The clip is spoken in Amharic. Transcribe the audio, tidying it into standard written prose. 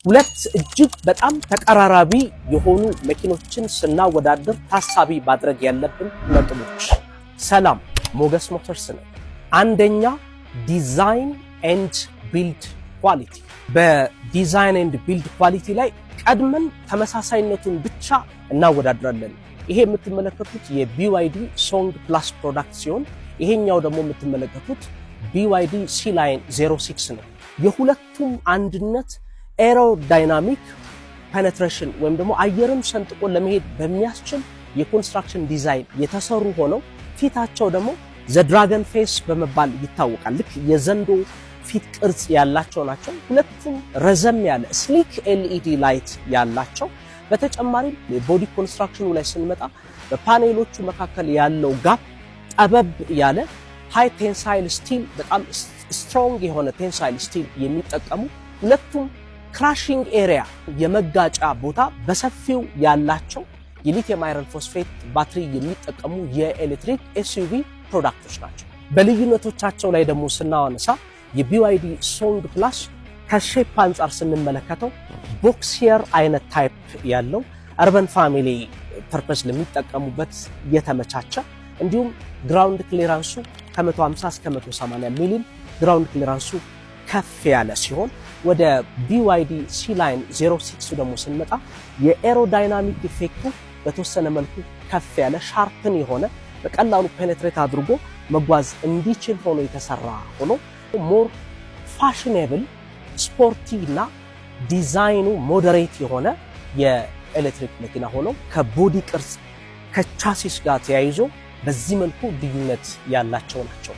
ሁለት እጅግ በጣም ተቀራራቢ የሆኑ መኪኖችን ስናወዳደር ታሳቢ ማድረግ ያለብን ነጥቦች። ሰላም፣ ሞገስ ሞተርስ ነው። አንደኛ ዲዛይን ኤንድ ቢልድ ኳሊቲ። በዲዛይን ኤንድ ቢልድ ኳሊቲ ላይ ቀድመን ተመሳሳይነቱን ብቻ እናወዳድራለን። ይሄ የምትመለከቱት የቢዋይዲ ሶንግ ፕላስ ፕሮዳክት ሲሆን ይሄኛው ደግሞ የምትመለከቱት BYD C-Line 06 ነው። የሁለቱም አንድነት ኤሮዳይናሚክ ፔኔትሬሽን ወይም ደግሞ አየርን ሰንጥቆ ለመሄድ በሚያስችል የኮንስትራክሽን ዲዛይን የተሰሩ ሆነው ፊታቸው ደግሞ ዘ ድራገን ፌስ በመባል ይታወቃል። ልክ የዘንዶ ፊት ቅርጽ ያላቸው ናቸው። ሁለቱም ረዘም ያለ ስሊክ LED ላይት ያላቸው። በተጨማሪም የቦዲ ኮንስትራክሽኑ ላይ ስንመጣ በፓኔሎቹ መካከል ያለው ጋፕ ጠበብ ያለ ሃይ ቴንሳይል ስቲል፣ በጣም ስትሮንግ የሆነ ቴንሳይል ስቲል የሚጠቀሙ፣ ሁለቱም ክራሽንግ ኤሪያ የመጋጫ ቦታ በሰፊው ያላቸው የሊቲየም አይረን ፎስፌት ባትሪ የሚጠቀሙ የኤሌክትሪክ SUV ፕሮዳክቶች ናቸው። በልዩነቶቻቸው ላይ ደግሞ ስናወነሳ የBYD ሶንግ ፕላስ ከሼፕ አንጻር ስንመለከተው ቦክሲየር አይነት ታይፕ ያለው አርበን ፋሚሊ ፐርፐስ ለሚጠቀሙበት የተመቻቸ፣ እንዲሁም ግራውንድ ክሊራንሱ ከ150 እስከ 180 ሚሊ ግራውንድ ክሊራንሱ ከፍ ያለ ሲሆን፣ ወደ BYD C-Line 06 ደግሞ ስንመጣ የኤሮዳይናሚክ ኢፌክቱ በተወሰነ መልኩ ከፍ ያለ ሻርፕን የሆነ በቀላሉ ፔኔትሬት አድርጎ መጓዝ እንዲችል ሆኖ የተሰራ ሆኖ ሞር ፋሽኔብል ስፖርቲ እና ዲዛይኑ ሞዴሬት የሆነ የኤሌክትሪክ መኪና ሆኖ ከቦዲ ቅርጽ ከቻሲስ ጋር ተያይዞ በዚህ መልኩ ልዩነት ያላቸው ናቸው።